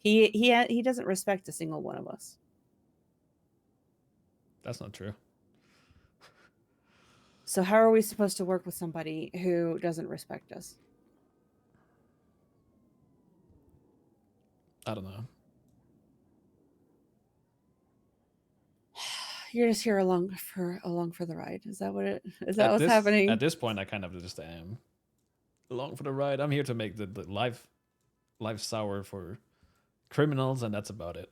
He doesn't respect a single one of us. That's not true. So how are we supposed to work with somebody who doesn't respect us? I don't know. You're just here along for the ride. Is that what's happening? At this point, I kind of just am along for the ride. I'm here to make the life sour for criminals, and that's about it.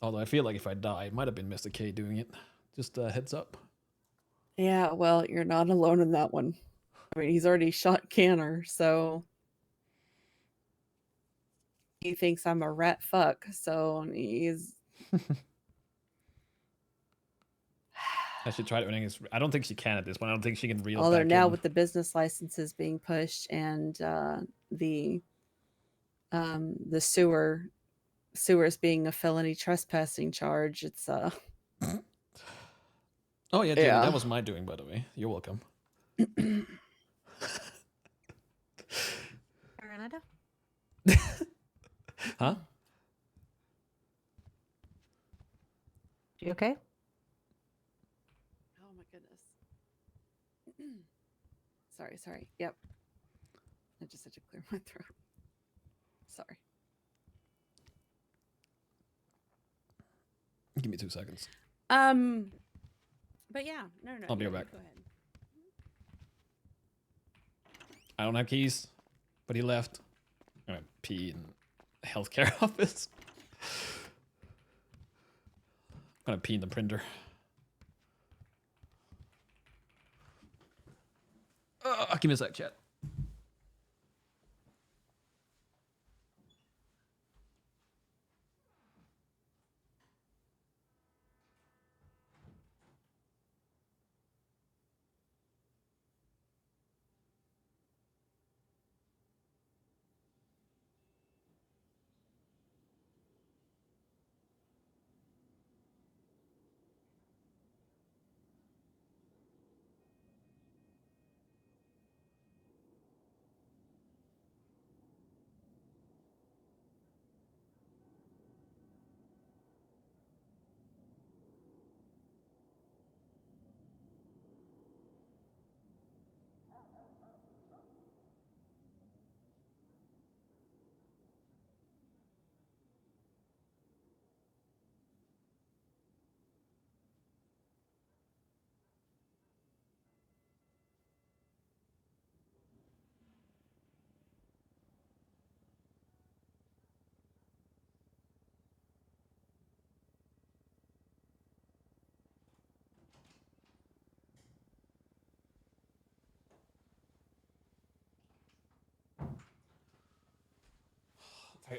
Although I feel like if I die, it might have been Mr. K doing it. Just a heads up. Yeah, well, you're not alone in that one. I mean, he's already shot Canner, so he thinks I'm a rat fuck. So he's. I should try to earning his. I don't think she can at this point. I don't think she can reel. Although back now in. with the business licenses being pushed and the sewers being a felony trespassing charge, it's Oh yeah, Jenny, that was my doing, by the way. You're welcome. Canada? Huh? You okay? Oh my goodness. Sorry. Yep. I just had to clear my throat. Sorry. Give me 2 seconds. But yeah, no. I'll be right back. Go ahead. I don't have keys, but he left. I'm gonna pee in the healthcare office. I'm gonna pee in the printer. Give me a sec, chat.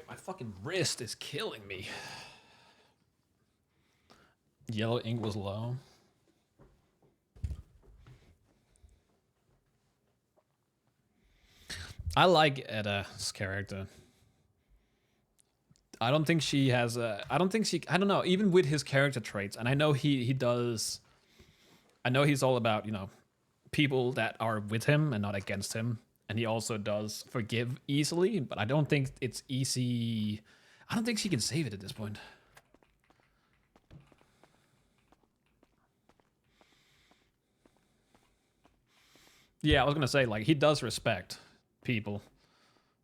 My fucking wrist is killing me. Yellow ink was low. I like Edda's character. I don't think she has a. I don't know. Even with his character traits, and I know he does. I know he's all about, people that are with him and not against him. And he also does forgive easily, but I don't think it's easy. I don't think she can save it at this point. Yeah, I was gonna say, like, he does respect people.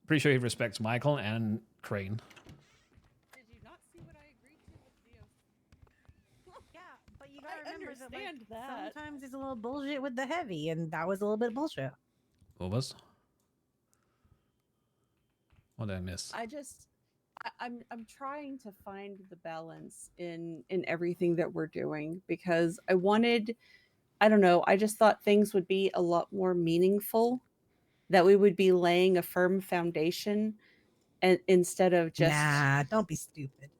Pretty sure he respects Michael and Crane. Did you not see what I agreed to with Theo? Yeah, but you gotta remember understand that sometimes there's a little bullshit with the heavy, and that was a little bit of bullshit. What was? What did I miss? I'm trying to find the balance in everything that we're doing, because I don't know, I just thought things would be a lot more meaningful, that we would be laying a firm foundation, and instead of just. Nah, don't be stupid.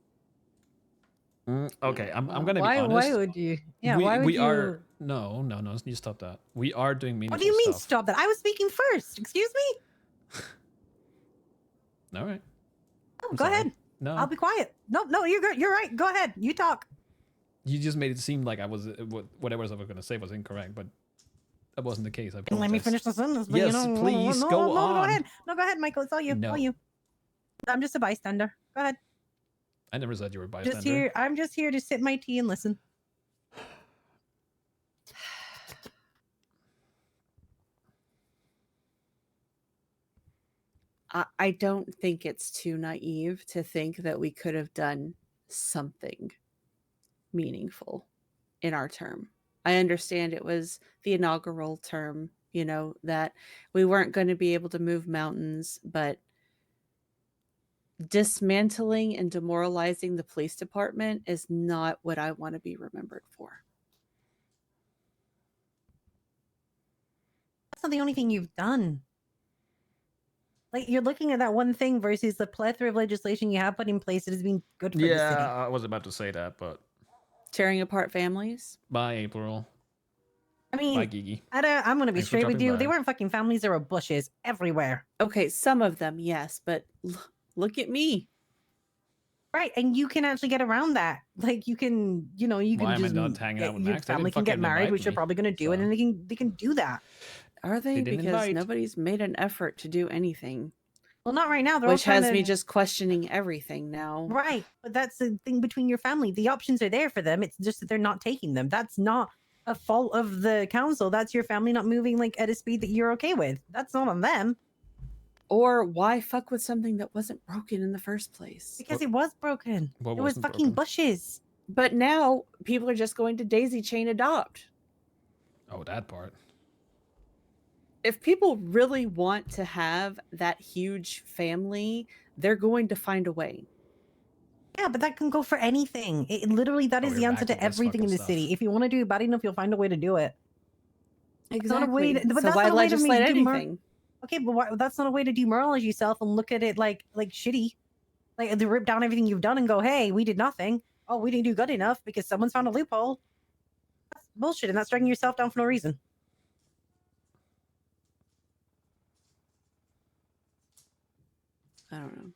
Okay, I'm gonna be honest. Why would you? Yeah, why would we you? are no. You stop that. We are doing meaningful. What do you mean stuff. stop that? I was speaking first. Excuse me. All right. Oh, go ahead. No, I'll be quiet. No, you're good. You're right. Go ahead. You talk. You just made it seem like I was whatever I was gonna say was incorrect, but That wasn't the case. I And let me apologize. finish the sentence. But Yes, please, go no, on. go ahead. No, go ahead, Michael. It's all you. No. All you. I'm just a bystander. Go ahead. I never said you were a bystander. I'm just here to sip my tea and listen. I don't think it's too naive to think that we could have done something meaningful in our term. I understand it was the inaugural term, you know, that we weren't going to be able to move mountains, but dismantling and demoralizing the police department is not what I want to be remembered for. That's not the only thing you've done. Like, you're looking at that one thing versus the plethora of legislation you have put in place that has been good for the city. Yeah, I was about to say that, but Tearing apart families? bye, April. I mean, Bye, Gigi. I'm going to be Thanks for straight with dropping you. by. They weren't fucking families. There were bushes everywhere. Okay, some of them, yes, but look at me. Right, and you can actually get around that. Like, you can, you know, you Why can am I just not hanging out with your Max? They family didn't can get fucking married, invite which they're me, probably going to do, and so- then they can do that. Are they? They didn't Because invite. nobody's made an effort to do anything. Well, not right now. They're all Which has trying me to... just questioning everything now. Right, but that's the thing between your family. The options are there for them. It's just that they're not taking them. That's not a fault of the council. That's your family not moving like at a speed that you're okay with. That's not on them. Or why fuck with something that wasn't broken in the first place? Because it was broken. What It was wasn't fucking broken? bushes. But now people are just going to daisy chain adopt. Oh, that part. If people really want to have that huge family, they're going to find a way. Yeah, but that can go for anything. It literally, that Oh, is we're the back answer to to this everything in fucking the stuff. city. If you want to do it bad enough, you'll find a way to do it. Not a way Exactly. to- but So that's why not a way to legislate demor- anything? Okay, but that's not a way to demoralize yourself and look at it like shitty. Like, they rip down everything you've done and go, hey, we did nothing. Oh, we didn't do good enough because someone's found a loophole. That's bullshit, and that's dragging yourself down for no reason. I don't know.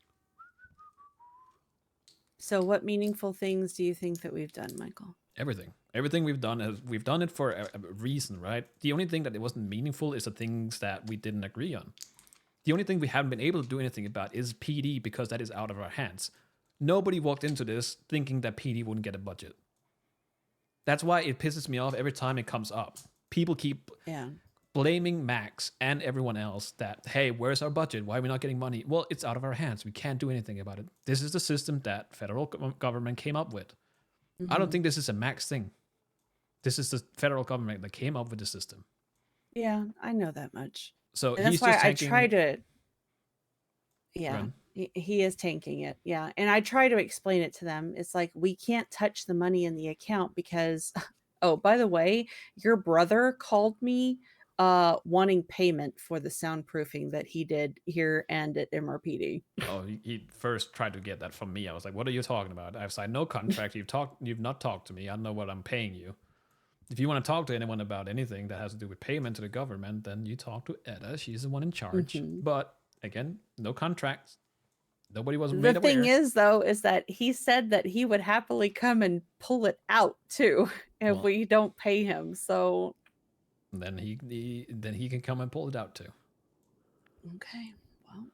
So what meaningful things do you think that we've done, Michael? Everything we've done we've done it for a reason, right? The only thing that it wasn't meaningful is the things that we didn't agree on. The only thing we haven't been able to do anything about is PD, because that is out of our hands. Nobody walked into this thinking that PD wouldn't get a budget. That's why it pisses me off every time it comes up. People keep blaming Max and everyone else that, hey, where's our budget? Why are we not getting money? Well, it's out of our hands. We can't do anything about it. This is the system that federal government came up with. Mm-hmm. I don't think this is a Max thing. This is the federal government that came up with the system. Yeah, I know that much. So And he's that's why just I tanking. try to. Yeah, Run. he is tanking it. Yeah, and I try to explain it to them. It's like, we can't touch the money in the account because, oh, by the way, your brother called me wanting payment for the soundproofing that he did here and at MRPD. Oh, he first tried to get that from me. I was like, "What are you talking about? I've signed no contract. You've not talked to me. I don't know what I'm paying you. If you want to talk to anyone about anything that has to do with payment to the government, then you talk to Edda. She's the one in charge." Mhm. But again, no contracts. Nobody was The made aware. thing is, though, is that he said that he would happily come and pull it out too if Well- we don't pay him. So then he can come and pull it out too. okay, well,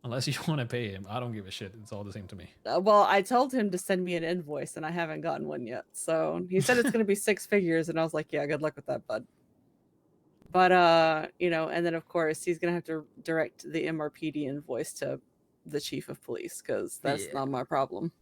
Unless you want to pay him, I don't give a shit. It's all the same to me. well, I told him to send me an invoice, and I haven't gotten one yet. So he said it's going to be 6 figures, and I was like, yeah, good luck with that, bud. But you know, and then of course he's going to have to direct the MRPD invoice to the chief of police, because that's not my problem.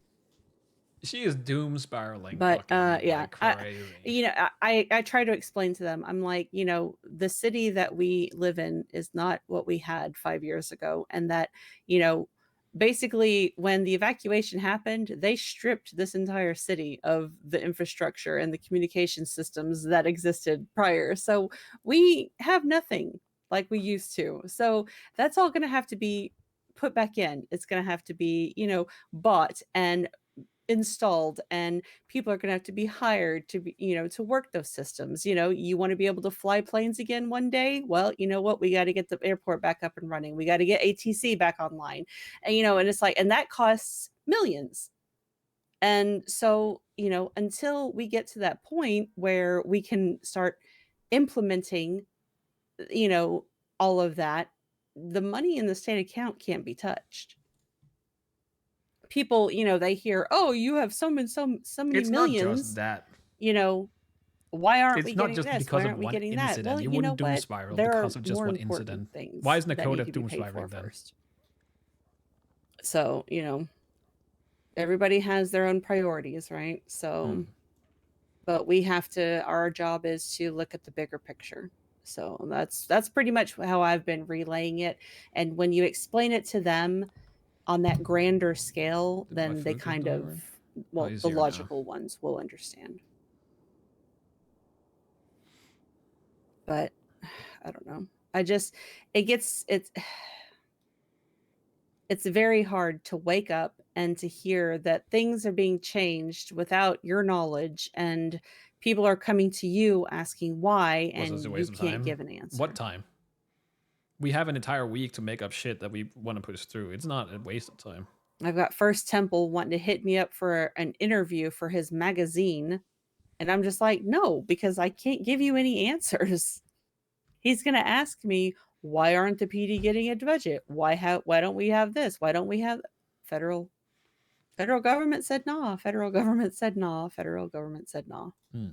She is doom spiraling. But fucking, yeah, like crazy. you know, I try to explain to them. I'm like, you know, the city that we live in is not what we had 5 years ago, and that, you know, basically when the evacuation happened, they stripped this entire city of the infrastructure and the communication systems that existed prior. So we have nothing like we used to. So that's all going to have to be put back in. It's going to have to be, you know, bought and installed, and people are going to have to be hired to be, you know, to work those systems. You know, you want to be able to fly planes again one day, well, you know what, we got to get the airport back up and running, we got to get ATC back online, and you know, and it's like, and that costs millions. And so, you know, until we get to that point where we can start implementing, you know, all of that, the money in the state account can't be touched. People, you know, they hear, "Oh, you have so many It's not just millions, that. you know, why aren't It's we not getting just this? because Why of aren't we one getting that?" Well, incident. You you know wouldn't doom what? spiral There are because of just more one important incident. things Why isn't the that code need at to be doom paid for spiraling then? first. So, you know, everybody has their own priorities, right? So, but we have to, our job is to look at the bigger picture. So that's pretty much how I've been relaying it. And when you explain it to them on that grander scale, Did my then they food just kind of, deliver? well, he's the here now. logical ones will understand. But I don't know. It's very hard to wake up and to hear that things are being changed without your knowledge, and people are coming to you asking why, Was this and a you waste of can't time? give an answer. What time? We have an entire week to make up shit that we want to push through. It's not a waste of time. I've got First Temple wanting to hit me up for an interview for his magazine, and I'm just like, no, because I can't give you any answers. He's going to ask me, why aren't the PD getting a budget? Why don't we have this? Why don't we have federal government said nah. Federal government said nah. Federal government said nah. Give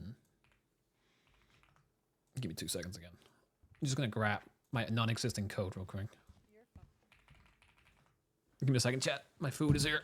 me 2 seconds again. I'm just gonna grab my non-existing code real quick. Give me a second, chat. My food is here.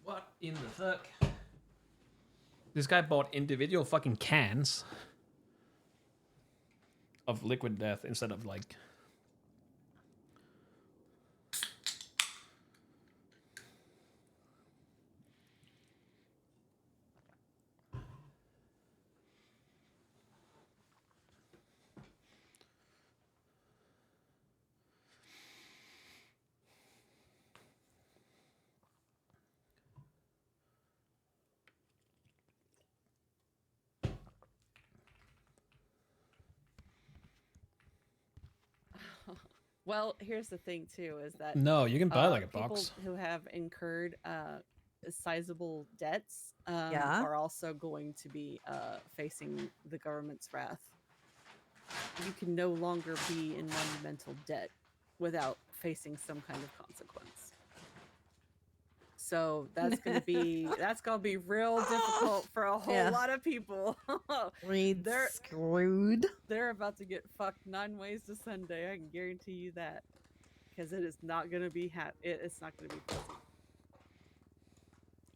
What in the fuck? This guy bought individual fucking cans of liquid death instead of like. Well, here's the thing too, is that No, you can buy like a people box. who have incurred sizable debts Yeah. are also going to be facing the government's wrath. You can no longer be in monumental debt without facing some kind of consequence. So that's gonna be real difficult for a whole Yeah. lot of people. They're screwed. They're about to get fucked 9 ways to Sunday. I can guarantee you that, because it is not gonna be it's not gonna be fuzzy.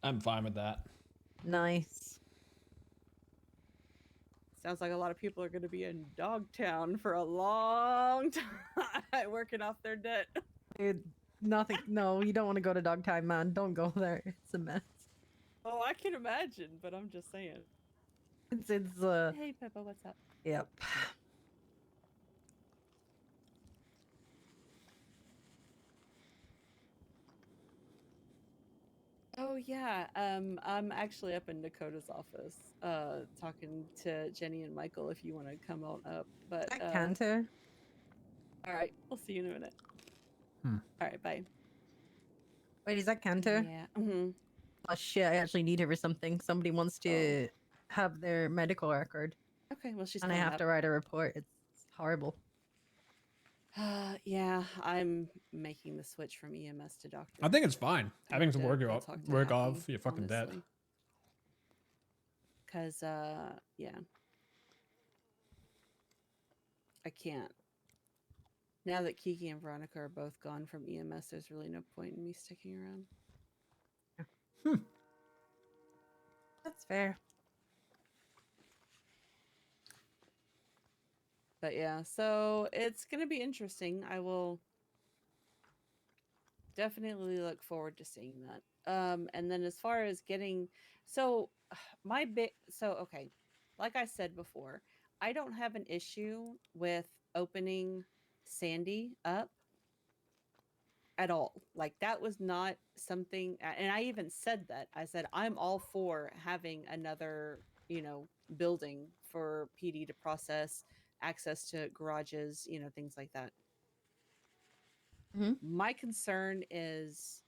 I'm fine with that. Nice. Sounds like a lot of people are gonna be in Dogtown for a long time working off their debt. Dude, nothing. No, you don't want to go to Dogtime, man. Don't go there. It's a mess. Oh, I can imagine, but I'm just saying. It's Hey, Peppa, what's up? Yep. Oh yeah, I'm actually up in Dakota's office, talking to Jenny and Michael. If you want to come on up, but That Cantor. all right, we'll see you in a minute. All right, bye. Wait, is that Cantor? Yeah. Mm-hmm. Oh shit! I actually need her for something. Somebody wants to have their medical record, Okay, well she's and I coming have up. to write a report. It's horrible. Yeah, I'm making the switch from EMS to doctor. I think it's fine I having need to work go your talk to work Happy, off your fucking debt. honestly. Cause yeah, I can't. Now that Kiki and Veronica are both gone from EMS, there's really no point in me sticking around. That's fair. But yeah, so it's gonna be interesting. I will definitely look forward to seeing that. And then as far as getting, so okay, like I said before, I don't have an issue with opening Sandy up at all. Like that was not something, and I even said that. I said I'm all for having another, building for PD to process, access to garages, things like that. Mhm. My concern is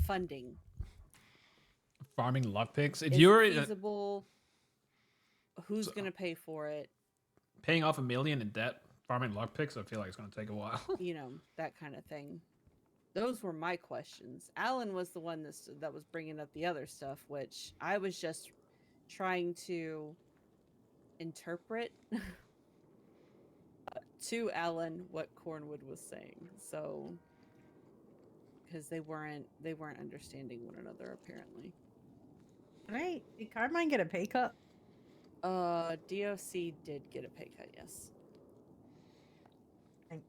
funding. Farming lockpicks. If Is it you're feasible? Who's so- going to pay for it? paying off $1 million in debt, farming lockpicks, I feel like it's gonna take a while. That kind of thing. Those were my questions. Alan was the one that was bringing up the other stuff, which I was just trying to interpret to Alan what Cornwood was saying. So, because they weren't understanding one another apparently. Did Carmine get a pay cut? DOC did get a pay cut, yes. Thanks.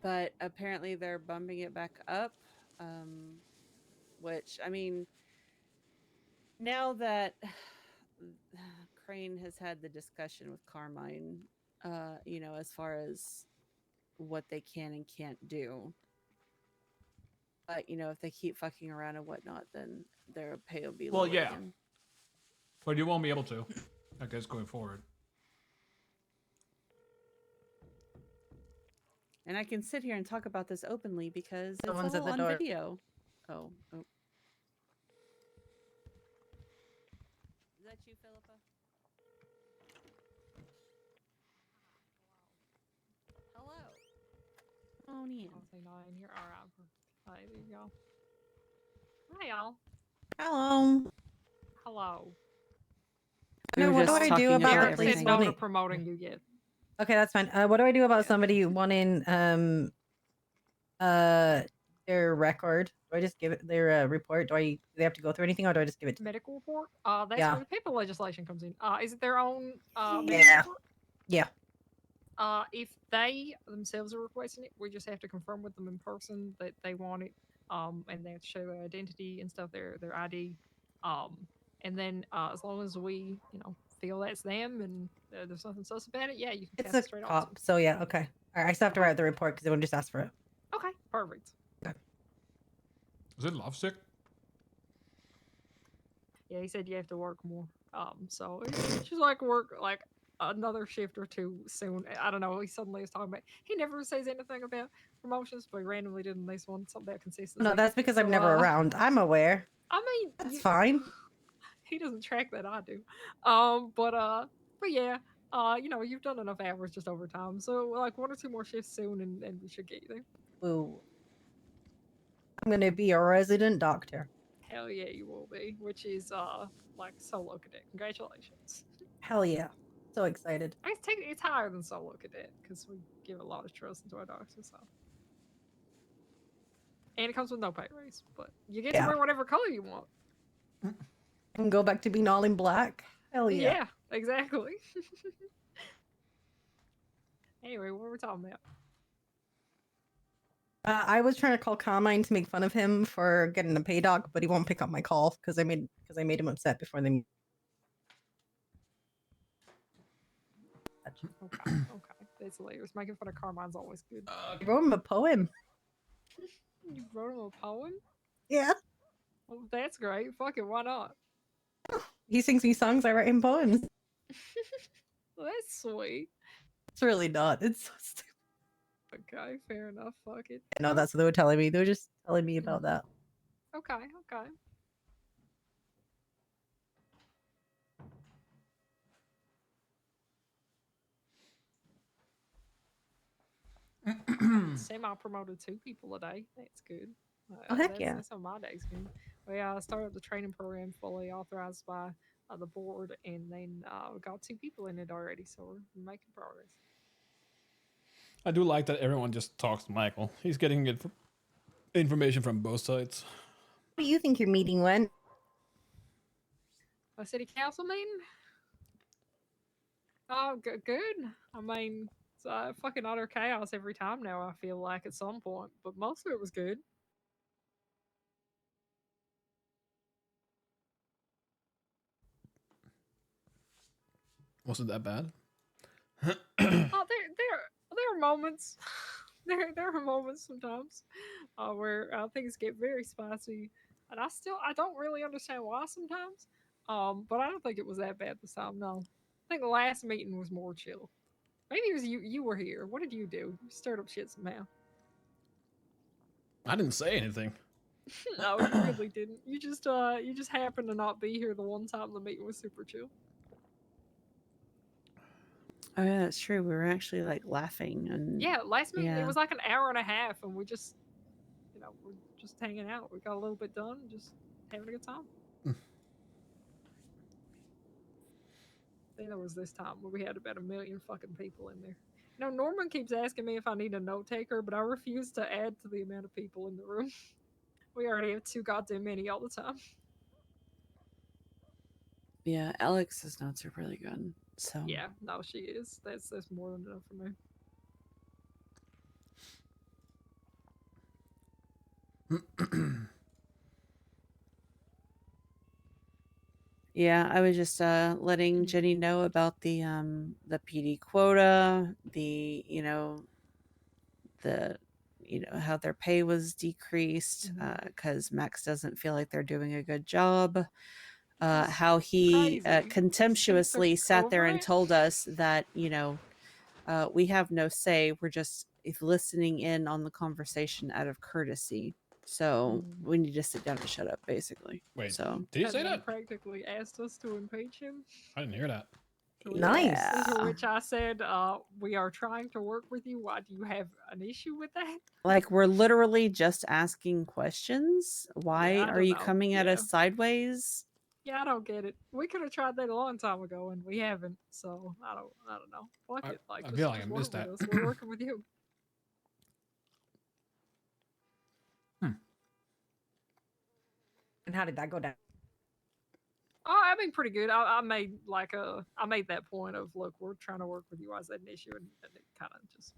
But apparently they're bumping it back up. Which, I mean, now that Crane has had the discussion with Carmine, as far as what they can and can't do. But, if they keep fucking around and whatnot, then their pay will be Well, lowered yeah. again. But you won't be able to, I guess, going forward. And I can sit here and talk about this openly because Someone's it's at all the on door. video. Oh. Is that you, Philippa? Hello. Come on in. I'll say 9 here. All right. There you go. Hi, y'all. Hello. Hello. We No, were what do just I do talking about about the Eric police said everything. no to wanting- promoting you yet. Okay, that's fine. What do I do about Yeah. somebody wanting their record? Do I just give it their report? Do they have to go through anything, or do I just give it to them? Medical report? That's Yeah. where the people legislation comes in. Is it their own medical Yeah. report? Yeah. If they themselves are requesting it, we just have to confirm with them in person that they want it. And they have to show their identity and stuff, their ID. And then as long as we, feel that's them and there's nothing sus about it, yeah, you can It's pass a it straight on. cop, so yeah, okay. All right, I still have to write the report because they won't just ask for it. Okay, perfect. Is it lovesick? Yeah, he said you have to work more. So she's like work like another shift or two soon. I don't know. He suddenly was talking about. He never says anything about promotions, but he randomly did in this one something about consistency. No, that's because I'm So, never around. I'm aware. I mean, That's fine. He doesn't track that I do. But yeah. You've done enough hours just over time. So like 1 or 2 more shifts soon, and we should get you there. Ooh. I'm gonna be a resident doctor. Hell yeah, you will be. Which is like solo cadet. Congratulations. Hell yeah. So excited. It's higher than solo cadet because we give a lot of trust into our doctors. So. And it comes with no pay raise, but you get to Yeah. wear whatever color you want. I can go back to being all in black. Hell yeah. Yeah, exactly. Anyway, what were we talking about? I was trying to call Carmine to make fun of him for getting a pay doc, but he won't pick up my call because I made him upset before they. Okay. That's hilarious. Making fun of Carmine's always good. I wrote him a poem. You wrote him a poem? Yeah. Well, that's great. Fuck it, why not? He sings me songs. I write him poems. Well, that's sweet. It's really not. It's so stupid. Okay, fair enough. Fuck it. No, that's what they were telling me. They were just telling me about that. Okay, okay. Semi-promoted 2 people a day. That's good. Oh, heck yeah. That's how my day's been. We started the training program fully authorized by the board, and then we got 2 people in it already, so we're making progress. I do like that everyone just talks to Michael. He's getting information from both sides. How do you think your meeting went? A city council meeting? Oh, good. I mean, it's fucking utter chaos every time now, I feel like, at some point, but most of it was good. Wasn't that bad? Oh, there are moments. There are moments sometimes where things get very spicy, and I don't really understand why sometimes. But I don't think it was that bad this time. No, I think the last meeting was more chill. Maybe it was you. You were here. What did you do? You stirred up shit somehow. I didn't say anything. No, you really didn't. You just happened to not be here the one time the meeting was super chill. Oh yeah, that's true. We were actually like laughing and Yeah, last meeting it yeah. was like an hour and a half, and we're just hanging out. We got a little bit done, just having a good time. Then there was this time where we had about 1,000,000 fucking people in there. You know, Norman keeps asking me if I need a note taker, but I refuse to add to the amount of people in the room. We already have too goddamn many all the time. Yeah, Alex's notes are really good. So Yeah, no, she is. That's more than enough for me. yeah, I was just letting Jenny know about the PD quota, the how their pay was decreased because Max doesn't feel like they're doing a good job. How he crazy. contemptuously Since sat there over and it? told us that we have no say. We're just listening in on the conversation out of courtesy. So we need to sit down and shut up, basically. Wait, So did he And say then that? practically asked us to impeach him. I didn't hear that. Nice. To which I said, we are trying to work with you. Why do you have an issue with that? like we're literally just asking questions. Why Yeah, I are don't you know. coming at Yeah. us sideways? Yeah, I don't get it. We could have tried that a long time ago, and we haven't. So I don't know. Fuck it. Like, I just, feel like I just work missed with that. us. We're working with you. And how did that go down? Oh, I mean, pretty good. I made I made that point of, look, we're trying to work with you. Why is that an issue? And it kind of just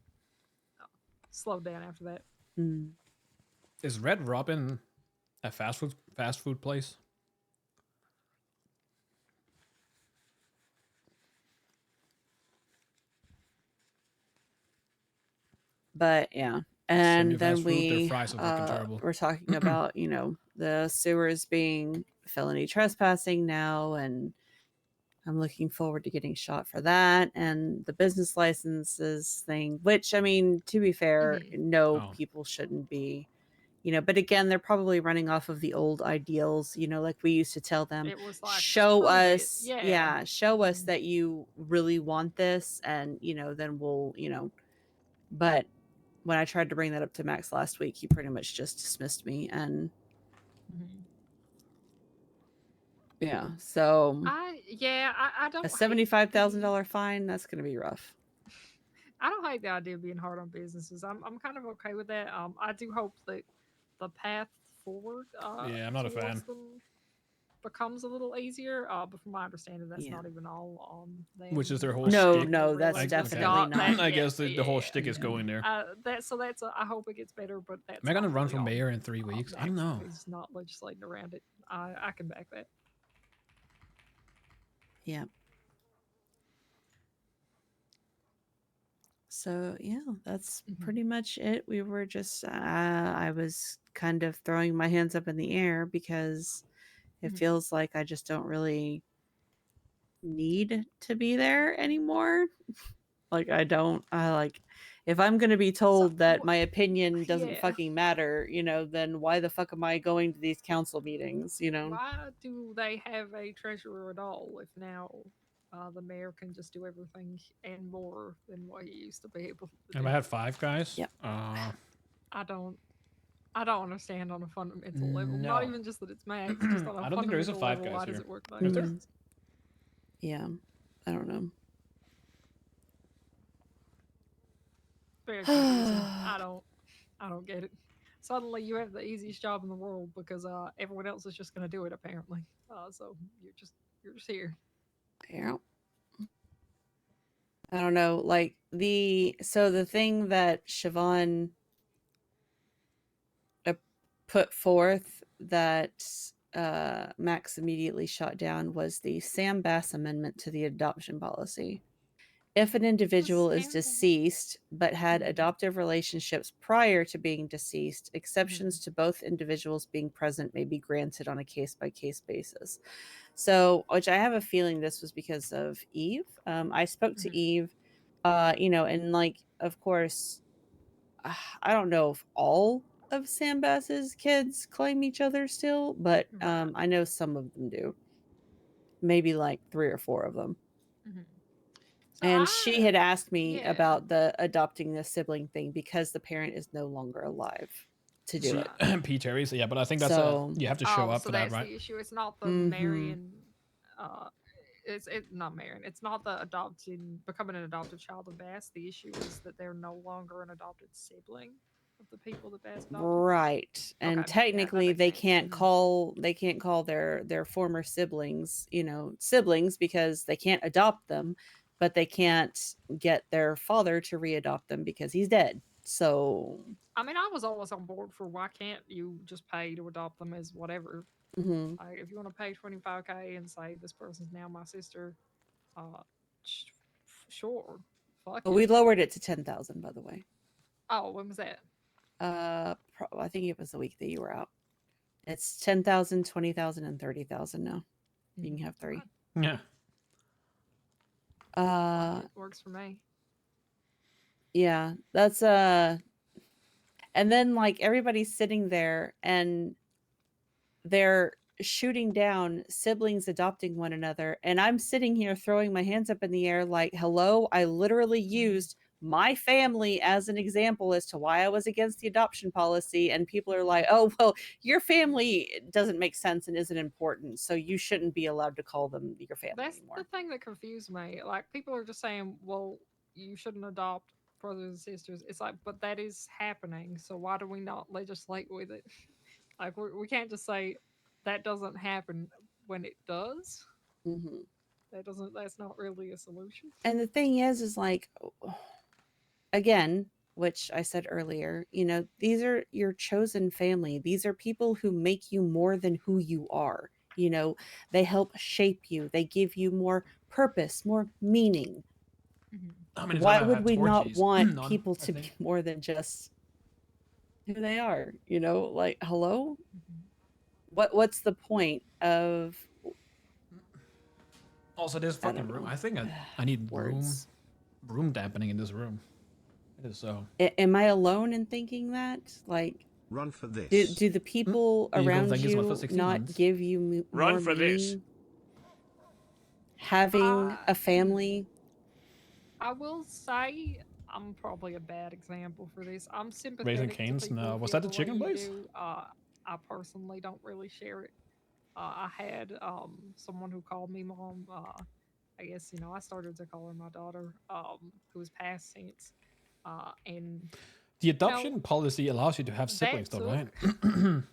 slowed down after that. Mm. Is Red Robin a fast food place? But yeah, and then Semi-fast food, their we fries are fucking terrible. were talking about the sewers being felony trespassing now, and I'm looking forward to getting shot for that, and the business licenses thing, which I mean, to be fair, no, Oh. people shouldn't be, but again, they're probably running off of the old ideals, like we used to tell them, It was like, show prove it. us, Yeah. show us that you really want this, and then we'll, but when I tried to bring that up to Max last week, he pretty much just dismissed me, and yeah, so I don't a hate $75,000 fine, that's gonna be rough. I don't hate the idea of being hard on businesses. I'm kind of okay with that. I do hope that the path forward Yeah, I'm not a fan. towards them becomes a little easier. But from my understanding, that's Yeah. not even all on them. Which is their whole No, shtick. no, that's Really just definitely got not. that I yet. guess the whole Yeah. shtick is going there. That's I hope it gets better, but that's Am I gonna not run really for on mayor in 3 weeks? I don't know. He's not legislating around it. I can back that. Yeah. So yeah, that's pretty much it. We were just I was kind of throwing my hands up in the air because it feels like I just don't really need to be there anymore. Like I If I'm going to be told that wh- my opinion doesn't yeah. fucking matter, then why the fuck am I going to these council meetings, Why do they have a treasurer at all if now the mayor can just do everything and more than what he used to be able to And do? I had 5 guys. Yep. I don't I don't understand on a fundamental level. Not No. even just that it's max, just on a I don't think there is a fundamental 5 level. guys Why does here. it work like Is there? this? Yeah. I don't know. Very confusing. I don't get it. Suddenly you have the easiest job in the world because everyone else is just going to do it apparently. So you're just here. Yeah. I don't know. Like the thing that Siobhan put forth that Max immediately shot down was the Sam Bass amendment to the adoption policy. If an individual is deceased but had adoptive relationships prior to being deceased, exceptions to both individuals being present may be granted on a case-by-case basis. So, which I have a feeling this was because of Eve. I spoke to Eve, and like, of course, I don't know if all of Sam Bass's kids claim each other still, but Right. I know some of them do. Maybe like 3 or 4 of them. So And she had asked me yeah. about the adopting the sibling thing because the parent is no longer alive to do it. P. Terry, so yeah, but I think that's So you have to show up so for that, that's right? the issue. It's not the Mhm. marrying. It's not marrying. It's not the becoming an adoptive child of Bass. The issue is that they're no longer an adopted sibling of the people that Bass adopted. right. And Okay, yeah, that technically makes they sense. can't call their former siblings, siblings because they can't adopt them, but they can't get their father to readopt them because he's dead. So, I mean, I was always on board for why can't you just pay to adopt them as whatever. mhm. Like, if you want to pay 25K and say this person's now my sister, uh, sure, fuck We it. lowered it to 10,000, by the way. Oh, when was that? I think it was the week that you were out. It's 10,000, 20,000, and 30,000 now. You can have 3. Yeah. It works for me. Yeah, that's and then like everybody's sitting there and they're shooting down siblings adopting one another, and I'm sitting here throwing my hands up in the air like, hello, I literally used my family as an example as to why I was against the adoption policy, and people are like, oh well, your family doesn't make sense and isn't important, so you shouldn't be allowed to call them your family That's anymore. the thing that confused me. Like, people are just saying, well, you shouldn't adopt brothers and sisters. It's like, but that is happening. So why do we not legislate with it? Like, we can't just say that doesn't happen when it does. Mm-hmm. That's not really a solution. And the thing is like, again, which I said earlier, these are your chosen family. These are people who make you more than who you are. They help shape you. They give you more purpose, more meaning. How many Why times I've would had we not Torchies? want None, people I to be think. more than just who they are? Like, hello? What's the point of Also, this I don't fucking room. know. I think I need Words. room dampening in this room. It is so. Am I alone in thinking that? Like, Run for this. do the people Eagle, around thank you so much for you 16 not months. give you Run more for this. meaning? Having a family? I will say I'm probably a bad example for this. I'm Raising sympathetic to Cane's? people No. who Was feel that the the way chicken you place? do. I personally don't really share it. I had someone who called me mom. I guess I started to call her my daughter. Who was past since. And The adoption policy allows you to have siblings, that though, right? took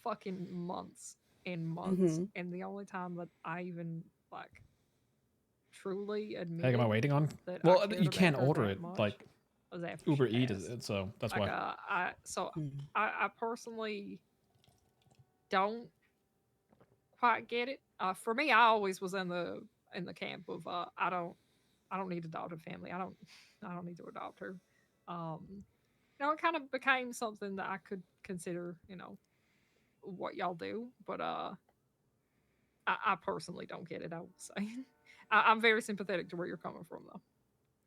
fucking months and months, Mm-hmm. and the only time that I even like truly Heck, admitted am I waiting on? that I Well, cared you about can't her order that it much like was after Uber she Eats, passed. so that's Like, why. I personally don't quite get it. For me, I always was in the camp of I don't need adopted family. I don't need to adopt her. It kind of became something that I could consider, what y'all do, but I personally don't get it. I will say, I'm very sympathetic to where you're coming from, though.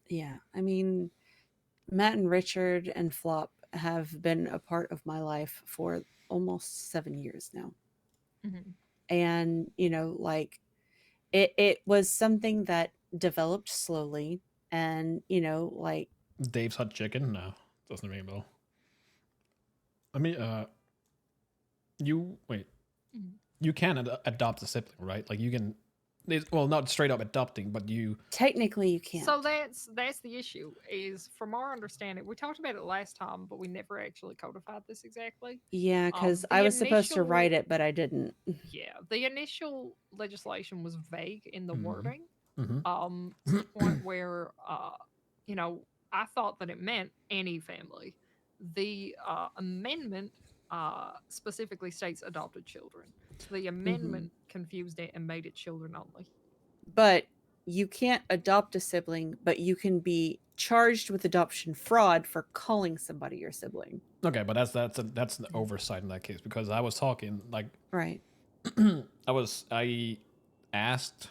Yeah, I mean, Matt and Richard and Flop have been a part of my life for almost 7 years now. Mhm. And, like it was something that developed slowly and, like Dave's Hot Chicken? No, doesn't ring a bell. I mean, you wait. Mhm. You can adopt a sibling, right? Like you can. Well, not straight up adopting, but you. technically you can't. So that's the issue. Is from our understanding, we talked about it last time, but we never actually codified this exactly. Yeah, because I The was supposed to write initial it, but I didn't. Yeah, the initial legislation was vague in the Mhm. wording, Mhm. to the point where, you know, I thought that it meant any family. The amendment specifically states adopted children. So the amendment confused it and made it children only. But you can't adopt a sibling, but you can be charged with adoption fraud for calling somebody your sibling. Okay, but that's an oversight in that case because I was talking like Right. I asked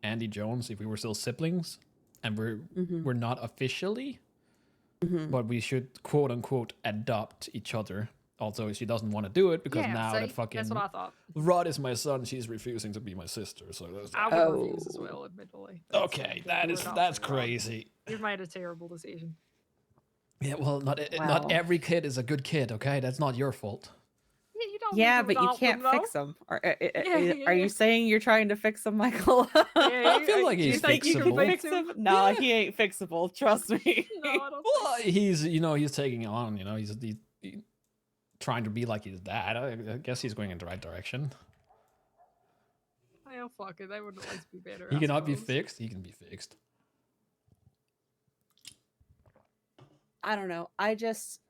Andy Jones if we were still siblings, and we're not officially, but we should quote unquote adopt each other. Although she doesn't want to do it because Yeah, now see, that fucking that's what I thought. Rod is my son, she's refusing to be my sister. So that's I like, would refuse as Oh. well, admittedly. okay, that's adoption, Rob. crazy. You've made a terrible decision. Yeah, well, Wow. not every kid is a good kid. Okay, that's not your fault. Yeah, you don't Yeah, need to but you adopt can't them, fix though. them. Are, Yeah, are you saying you're trying to fix them, Michael? Yeah, I feel like Do you he's think you can fixable. fix him? No, he ain't fixable. Trust me. No, I don't Well, think he's taking on. He's trying to be like his dad. I guess he's going in the right direction. well, fuck it. That would at least be better. He I cannot be suppose. fixed. He can be fixed. I don't know. I just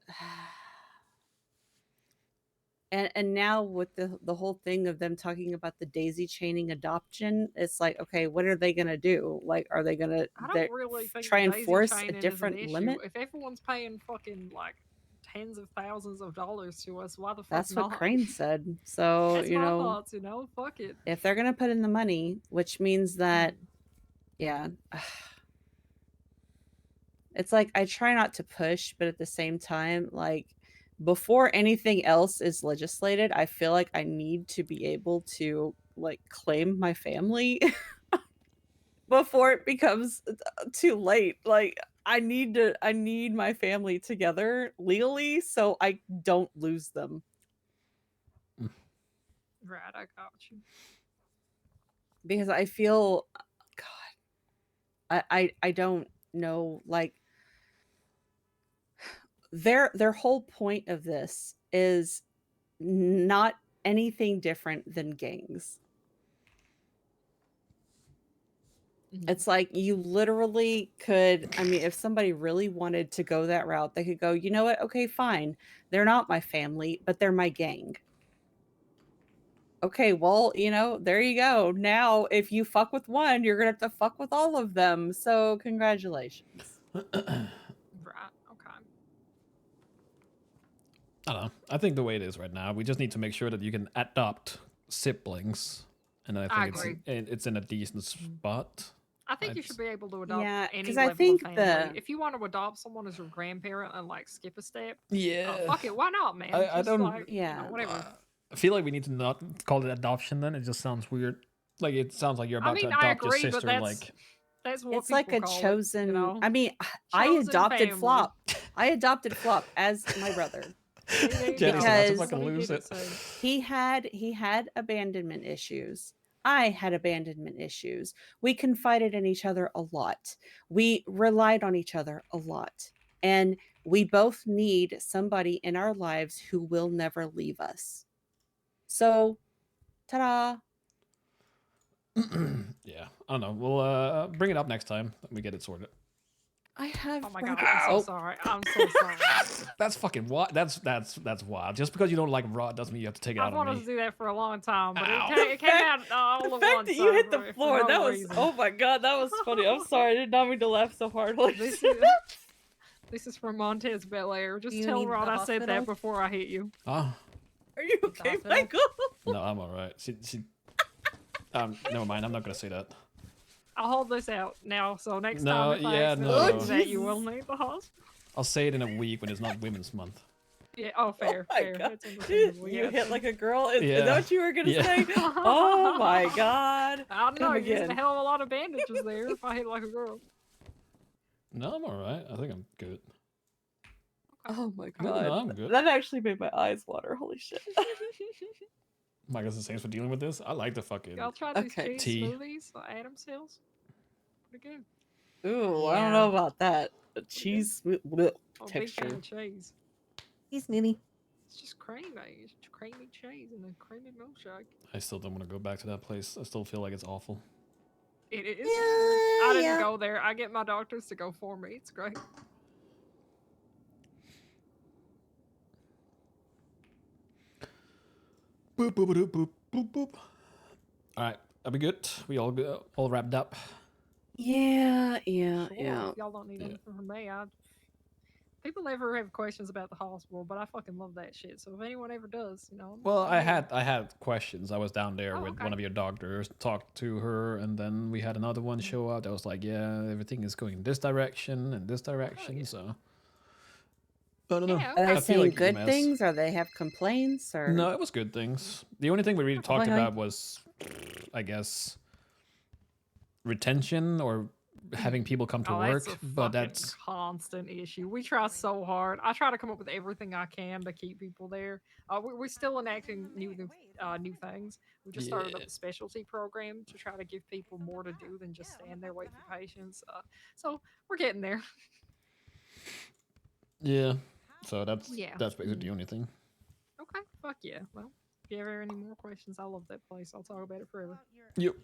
and now with the whole thing of them talking about the daisy chaining adoption, it's like, okay, what are they gonna do? Like, are they gonna I don't really think try and daisy force a chaining is an different issue. limit? If everyone's paying fucking like tens of thousands of dollars to us, why the fuck That's not? what Crane said. So, That's my thoughts. Fuck it. if they're gonna put in the money, which means that, yeah, it's like I try not to push, but at the same time, like before anything else is legislated, I feel like I need to be able to like claim my family before it becomes too late. Like I need my family together legally so I don't lose them. Right, I got you. Because I feel, God, I don't know, like their whole point of this is not anything different than gangs. It's like you literally could, I mean, if somebody really wanted to go that route, they could go, you know what? Okay, fine. They're not my family, but they're my gang. Okay, well, there you go. Now, if you fuck with one, you're going to have to fuck with all of them. So, congratulations. Right, okay. I don't know. I think the way it is right now, we just need to make sure that you can adopt siblings, and I think agree. it's in a decent spot. I think you should be able to adopt Yeah, any 'cause level I think of family. If you want to adopt someone as your grandparent and like skip a step, Yeah, fuck it, why not, man? I Just, don't. like, Yeah. whatever. I feel like we need to not call it adoption. Then it just sounds weird. Like it sounds like you're about to adopt I your agree, but sister. that's what It's like a people call chosen. It, you know? I mean, I Chosen adopted family. Flop. I adopted Flop as my brother. Jenny's go. about to Because- fucking lose it. He had abandonment issues. I had abandonment issues. We confided in each other a lot. We relied on each other a lot. And we both need somebody in our lives who will never leave us. So, ta-da. Yeah, I don't know. We'll bring it up next time. Let me get it sorted. I have. Oh my god, brackets- I'm Ow. so sorry. I'm so sorry. That's fucking wild. That's wild. Just because you don't like Rod doesn't mean you have to take it I've out on wanted me. to do that for a long time, but Ow. it came out all The at fact once. that you hit the for floor, no that was, reason. oh my god, that was funny. I'm sorry, I did not mean to laugh so hard. This is from Montez Belair. Just You tell need Rod the I said that hospital? before I hit you. Oh, Are you okay, hospital? Michael? no, I'm all right. She never mind. I'm not gonna say that. I'll hold this out now, so next No, time if I yeah, accidentally no. do that, you will need the hospital. I'll say it in a week when it's not Women's Month. Yeah. Oh, fair. my fair. God. That's understandable. You Yeah. hit like a girl? Is Yeah. that what you were gonna Yeah. say? Oh my God. I don't know. Come You're using a again. hell of a lot of bandages there. If I hit like a girl. No, I'm alright. I think I'm good. Oh my No, God. I'm good. That actually made my eyes water. Holy shit. My guess the same for dealing with this. I like the fucking Y'all try these Okay. cheese Tea. smoothies, Adam's Hills. Pretty good. Ooh, I don't Yeah. know about that. The cheese bleh, I'm a big fan texture. of cheese. He's nitty. It's just creamy. It's creamy cheese and a creamy milkshake. I still don't want to go back to that place. I still feel like it's awful. It is. Yeah, I didn't yeah. go there. I get my doctors to go for me. It's great. Boop boop boop boop boop boop. Alright, are we good? We all wrapped up. Yeah, Sure, if y'all don't need Yeah. anything from me, people never have questions about the hospital, but I fucking love that shit. So if anyone ever does, Well, I'm I here. had questions. I was down there Oh, with okay. one of your doctors, talked to her, and then we had another one show up that was like, yeah, everything is going in this direction and this direction, yeah. so I don't know. Yeah, Are I they feel saying like good EMS. things or they have complaints or No, it was good things. The only thing we really talked hi, hi. about was, I guess, retention or having people come to Oh, work, that's a but fucking that's constant issue. We try so hard. I try to come up with everything I can to keep people there. We're still enacting new things. We just started up Yeah. a specialty program to try to give people more to do than just stand there wait for patients. So we're getting there. yeah. So that's Yeah. basically the only thing. Okay. Fuck yeah. Well, if you ever have any more questions, I love that place. I'll talk about it forever. Yep.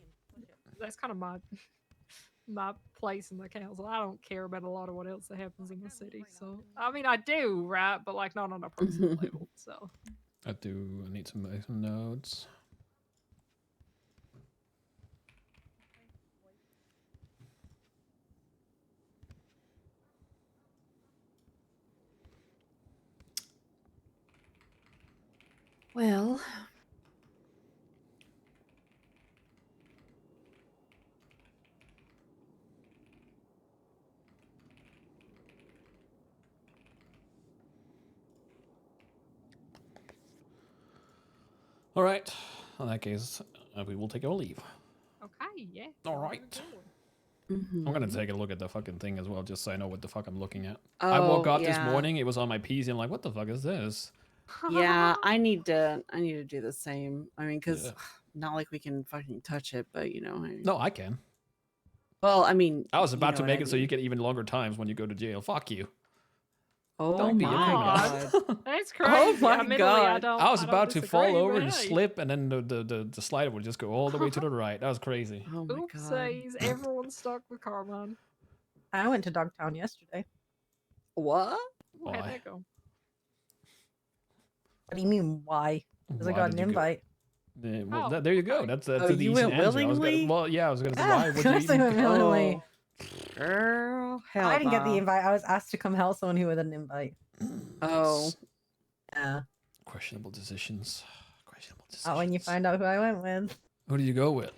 That's kind of my place in the council. I don't care about a lot of what else that happens in the city. So I mean, I do, right? But like not on a personal level. So I need to make some notes. well, All right. In that case, we will take our leave. okay, yeah. All Have a right. good one. mhm. I'm gonna take a look at the fucking thing as well, just so I know what the fuck I'm looking at. Oh, I woke up this yeah. morning, it was on my PC, and I'm like, what the fuck is this? Yeah, I need to do the same. I mean, because Yeah. not like we can fucking touch it, but No, I can. Well, I mean, I was you about know to what make I it so you mean. get even longer times when you go to jail. Fuck you. Oh Don't be a my God. God. That's crazy. my Admittedly, God. I was don't about to disagree, fall over but and hey. slip, and then the slider would just go all the way to the right. That was crazy. Oh my God. Oopsies, everyone's stuck with Carmine. I went to Dogtown yesterday. What? Ooh, how'd Why? that go? What do you mean, why? Because I Why got did an you go? invite. Yeah, well, Oh, there you go. okay. That's Oh, the you easy went answer. I was willingly? gonna, I was gonna say, Yeah, why of would you course I even went go? willingly. Girl, hell I didn't get the nah. invite. I was asked to come help someone who had an invite. Oh. Nice. Yeah. Questionable decisions. Questionable decisions. Not when you find out who I went with. Who did you go with?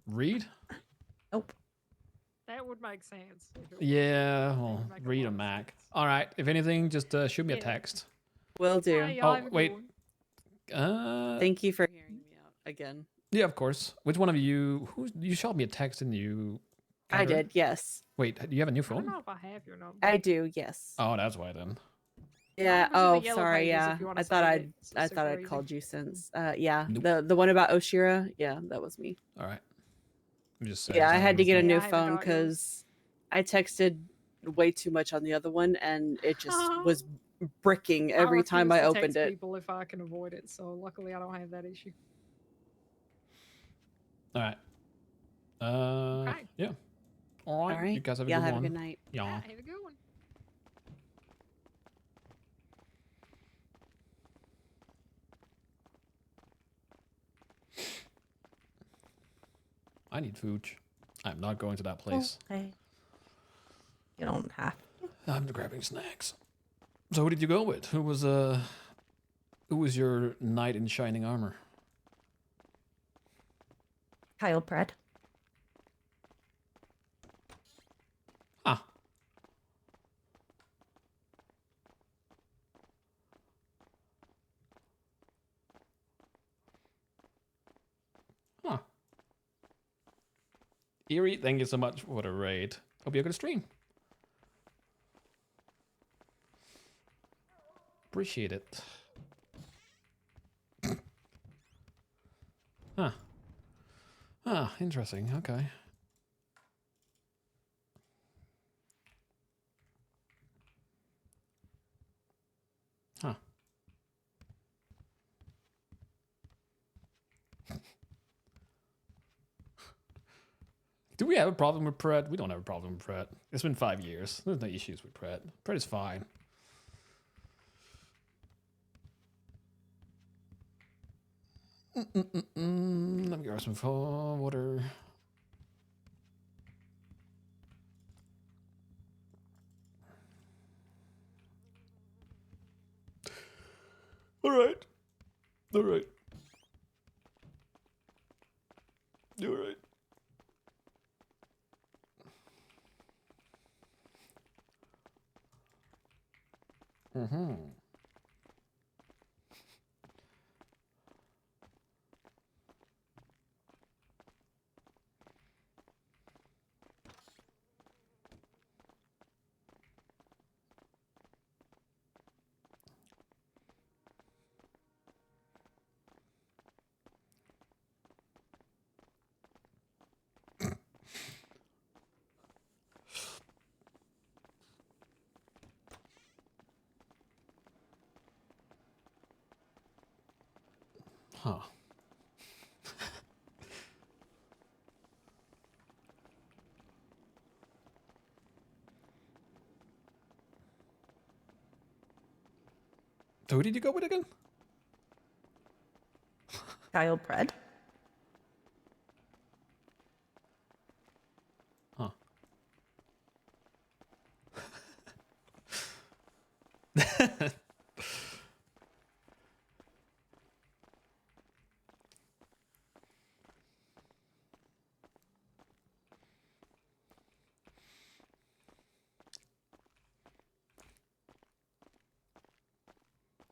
Reed? Nope. That would make sense. if it was. Yeah, That well, would make a Reed lot and of Mac. sense. All right. If anything, just shoot me a Yeah. text. Will do. Hey, y'all Oh, have a good wait. one. Thank you for hearing me out again. Yeah, of course. Which one of you? You shot me a text and you? I did, yes. Wait, do you have a new I don't phone? know if I have your number. I do, yes. Oh, that's why then. Yeah. numbers in the Oh, yellow sorry. pages if Yeah. you wanna I thought save it. It's I super thought I'd easy. called you since. Yeah. Nope. The one about Oshira. Yeah, that was me. All right. I'm just saying. Yeah, I had to get a Yeah, new I haven't phone got yours. because I texted way too much on the other one, and it just was bricking every time I refuse to opened text it. people if I can avoid it. So luckily, I don't have that issue. All right. Okay. Yeah. All right. All right. You guys have a Y'all good have one. a good night. Yeah. Yeah, have a good one. I need food. I'm not going to that place. Okay. You don't have to. I'm grabbing snacks. So who did you go with? Who was your knight in shining armor? Kyle Pratt. Ah. Eerie, thank you so much for the raid. Hope you have a good stream. Appreciate it. Huh. Ah, interesting. Okay. Huh. Do we have a problem with Pret? We don't have a problem with Pret. It's been 5 years. There's no issues with Pret. Pret is fine. Let me grab some water. All right. All right. All right. Mm-hmm. Huh. So who did you go with again? Child Pred. Huh.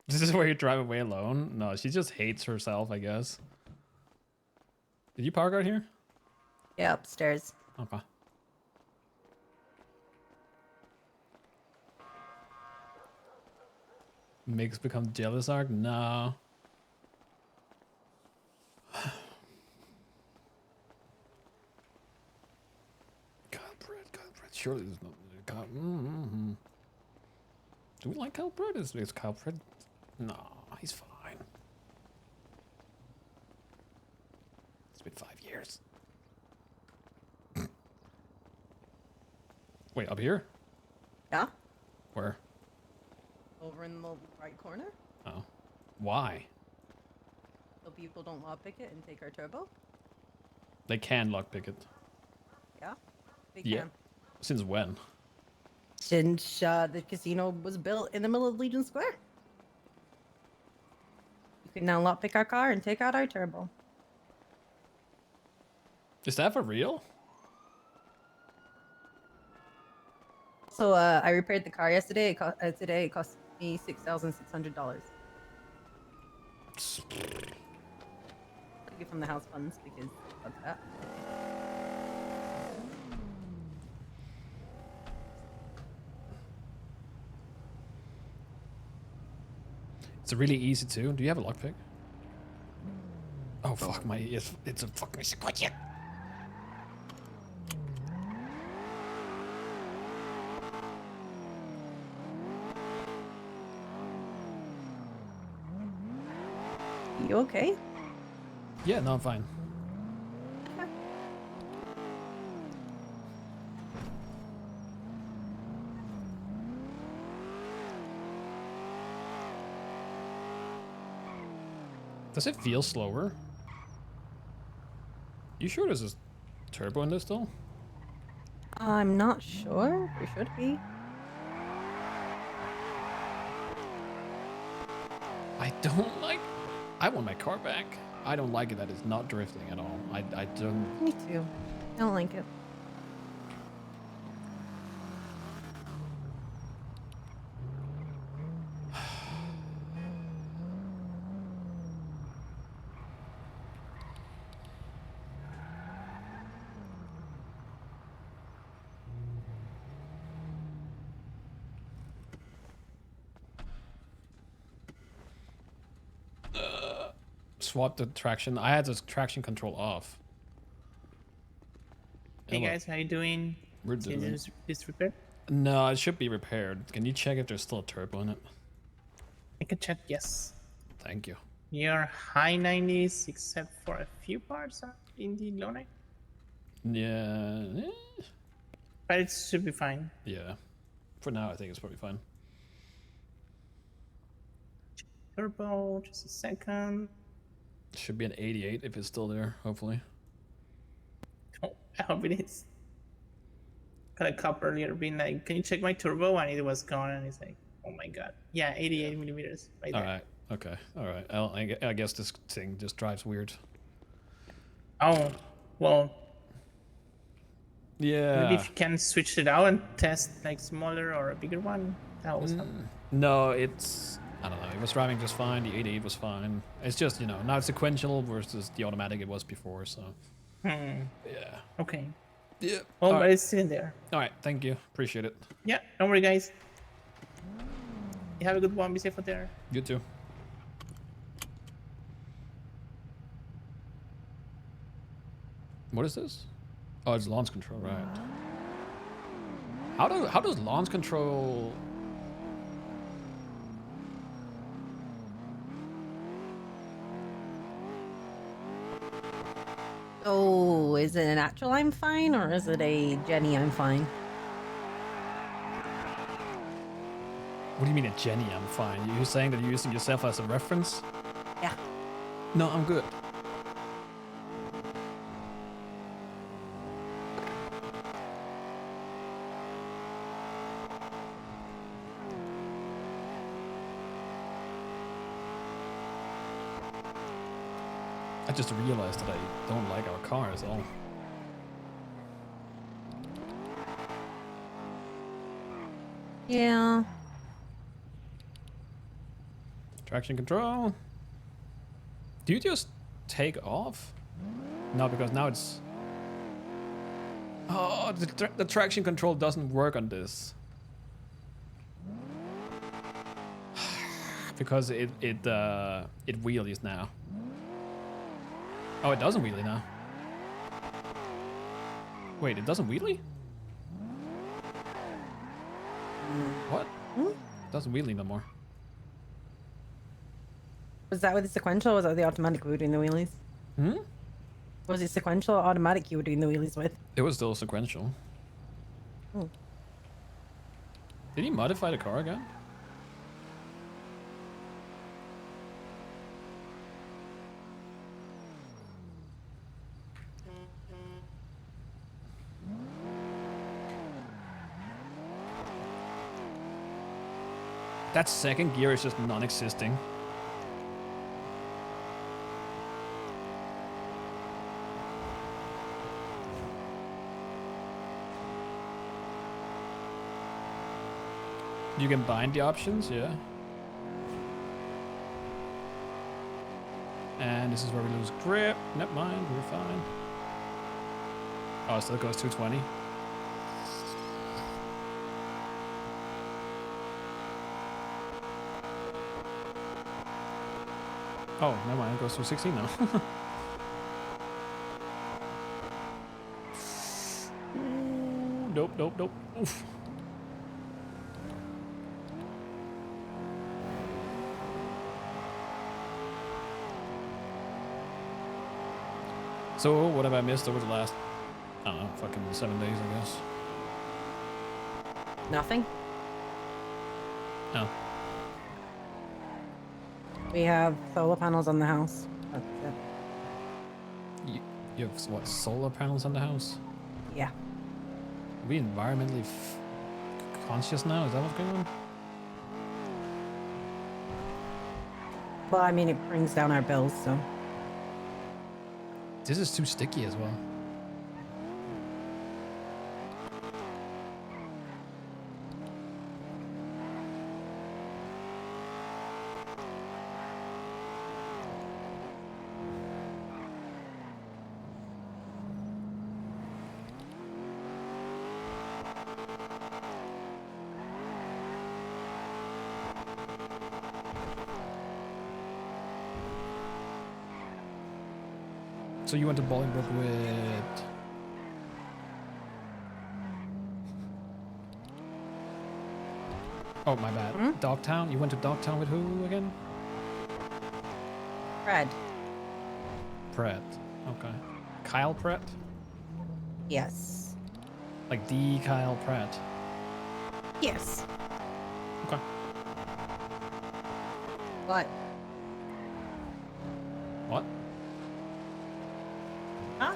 This is where you drive away alone? No, she just hates herself, I guess. Did you park out here? Yeah, upstairs. Okay. Makes become jealous arc? No. Calbred. Surely there's no. Do we like Calbred? Is Calbred? No, he's fine. It's been 5 years. Wait, up here? Yeah, Where? over in the right corner. Oh. Why? So people don't lockpick it and take our turbo. They can lockpick it. Yeah, they Yeah. can. Since when? Since the casino was built in the middle of Legion Square. You can now lockpick our car and take out our turbo. Is that for real? So I repaired the car yesterday. Today it cost me $6,600. Took it from the house funds because of that. It's really easy too. Do you have a lockpick? Oh fuck my! It's a fucking squidget. You okay? Yeah, no, I'm fine. Does it feel slower? You sure there's a turbo in this still? I'm not sure. There should be. I don't like. I want my car back. I don't like it that it's not drifting at all. I don't. Me too. I don't like it. swapped the traction. I had the traction control off. Hey Hello. guys, how you doing? We're Is doing. this repaired? No, it should be repaired. Can you check if there's still a turbo in it? I can check. Yes. Thank you. You're high 90s, except for a few parts are in the low 90s. Yeah. But it should be fine. Yeah. For now, I think it's probably fine. Turbo, just a second. It should be an 88 if it's still there, hopefully. Oh, I hope it is. Got a cop earlier being like, can you check my turbo? And it was gone. And he's like, oh my god. Yeah, 88 millimeters right there. Alright. Okay. Alright. I guess this thing just drives weird. Oh, well, Yeah. maybe if you can switch it out and test like smaller or a bigger one, that was No, it's... I don't know. It was driving just fine. The 88 was fine. It's just, you know, now it's sequential versus the automatic it was before, so... Yeah. Okay. Yeah. Oh, but Alright. it's still in there. Alright, thank you. Appreciate it. Yeah, don't worry, guys. You have a good one. Be safe out there. You too. What is this? Oh, it's launch control, right? How does launch control? Oh, is it an actual I'm fine or is it a Jenny I'm fine? What do you mean a Jenny? I'm fine. You're saying that you're using yourself as a reference? Yeah. No, I'm good. I just realized that I don't like our car at all. Yeah. Traction control. Do you just take off? No, because now it's... Oh, the traction control doesn't work on this. Because it wheelies now. Oh, it doesn't wheelie now. Wait, it doesn't wheelie? What? It doesn't wheelie no more. Was that with the sequential or was that the automatic we were doing the wheelies? Hmm? Was it sequential or automatic you were doing the wheelies with? It was still sequential. Hmm. Did he modify the car again? That second gear is just non-existing. You can bind the options, yeah. And this is where we lose grip. Never mind, we're fine. Oh, it still goes 220. Oh, never mind, it goes 216 now. Ooh, nope. Oof. So, what have I missed over the last, I don't know, fucking 7 days, I guess? Nothing. No. We have solar panels on the house. That's it. You have, what, solar panels on the house? Yeah. Are we environmentally conscious now? Is that what's going on? Well, I mean, it brings down our bills, so. This is too sticky as well. So you went to Bolingbroke with... Oh, my bad. Hmm? Dogtown? You went to Dogtown with who again? Fred. Pratt. Okay. Kyle Pratt? Yes. Like the Kyle Pratt. Yes. Okay. What? What? Huh?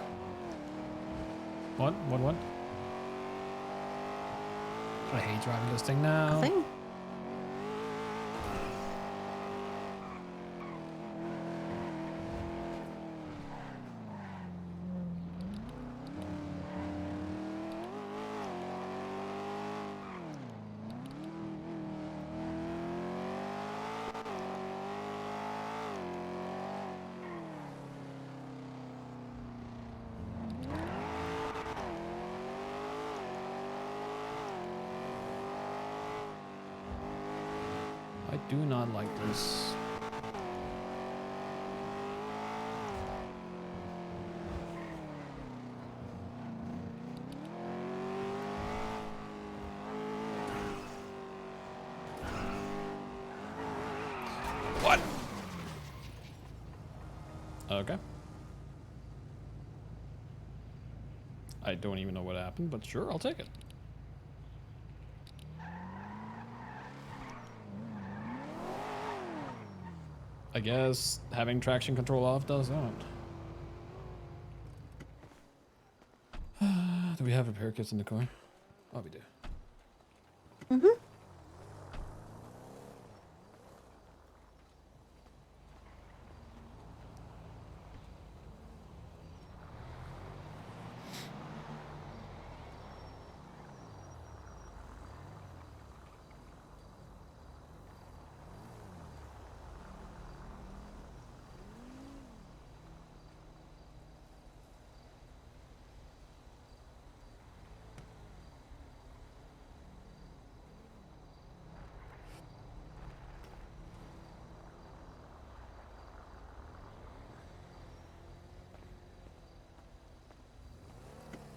What? What? I hate driving this thing now. Nothing? I do not like this. What? Okay. I don't even know what happened, but sure, I'll take it. I guess having traction control off does that. Do we have repair kits in the car? Oh, we do. Mm-hmm.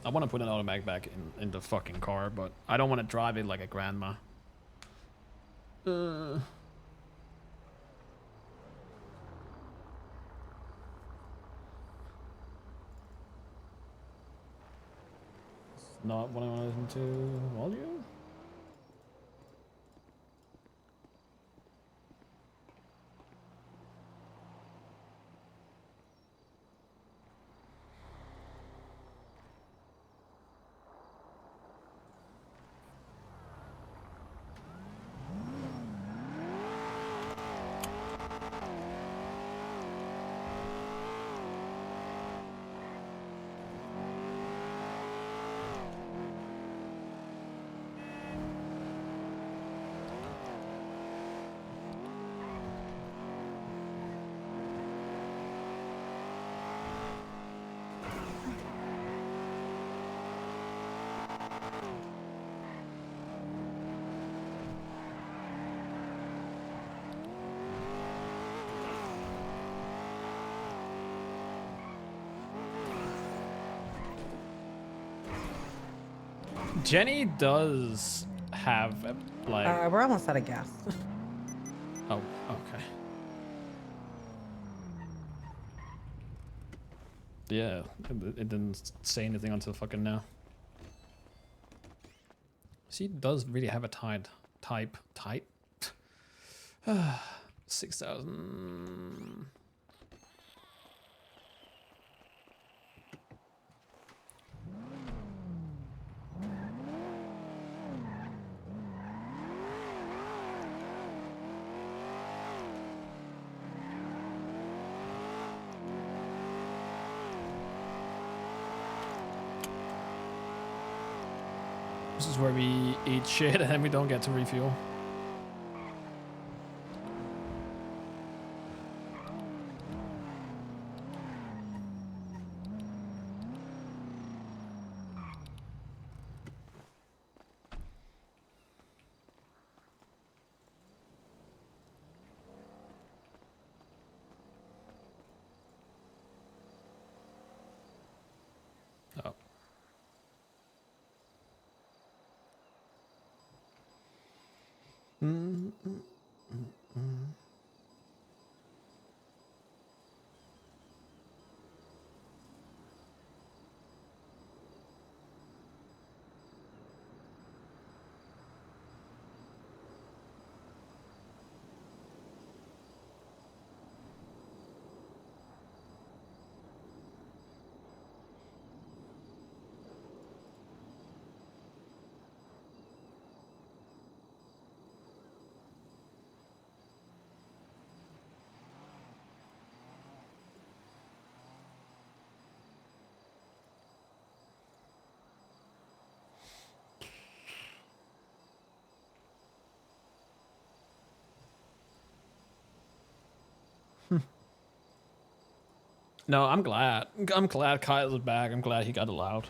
I want to put an automatic back in the fucking car, but I don't want to drive it like a grandma. It's not what I want to listen to. Volume? Jenny does have a, like... We're almost out of gas. Oh, okay. Yeah, it didn't say anything until fucking now. She does really have a type. 6,000. This is where we eat shit and then we don't get to refuel. Mm, mm, mm, mm. No, I'm glad. I'm glad Kyle's back. I'm glad he got allowed.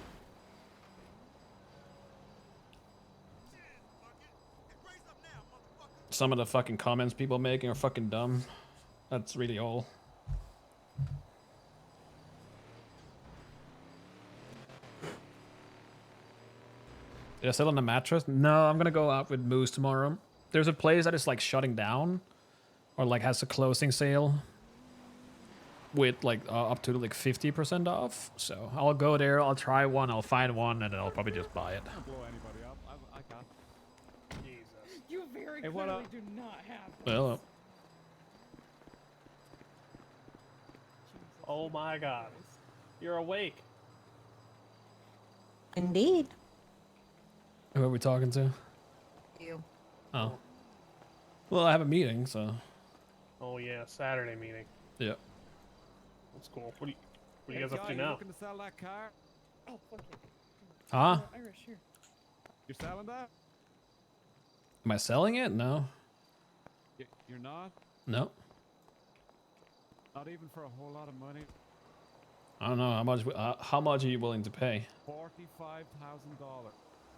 Some of the fucking comments people making are fucking dumb. That's really all. Did I sit on the mattress? No, I'm gonna go out with Moose tomorrow. There's a place that is like shutting down, or like has a closing sale with like up to like 50% off. So I'll go there. I'll try one. I'll find one, and then I'll probably just buy it. Blow anybody up. I can't. Jesus. You very Hey, what clearly up? do not have this. Well, Oh my god. You're awake. Indeed. who are we talking to? You. Oh. Well, I have a meeting, so Oh yeah, Saturday meeting. yeah. That's cool. What are you Hey, guys up guy, to you now? looking to sell that car? Oh, fuck you. Huh? Irish, here. You're selling that? Am I selling it? No. You're not? No. Not even for a whole lot of money? I don't know how much are you willing to pay? $45,000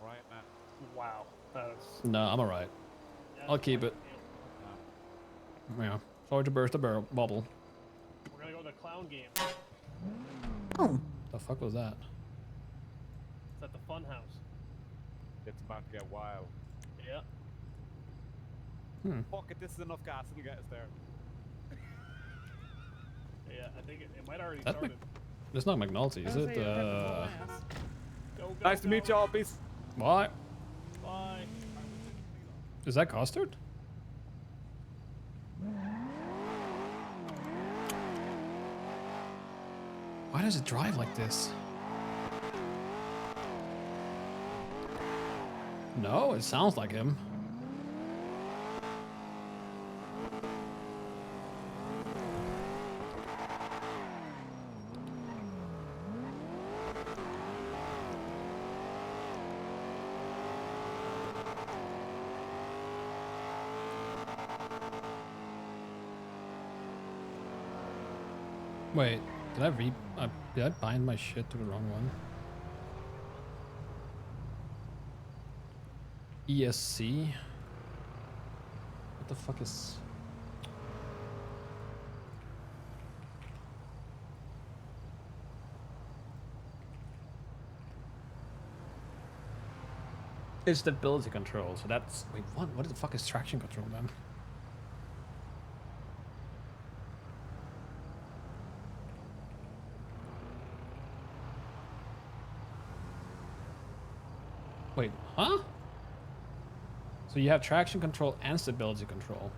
right now. Wow. That's No, I'm alright. I'll keep it. Yeah. Sorry to burst the bubble. We're gonna go to the clown game. Oh. The fuck was that? It's at the fun house. It's about to get wild. Yeah. Fuck it, this is enough gas to get us there. Yeah, I think it might already That's started. It's not McNulty, is I was it? saying, that was all ass. Go, Nice to meet y'all, peace. What? Bye. Is that custard? Why does it drive like this? No, it sounds like him. Wait, did I bind my shit to the wrong one? ESC? What the fuck is... It's stability control, so that's... Wait, what? What the fuck is traction control then? Wait, huh? So you have traction control and stability control.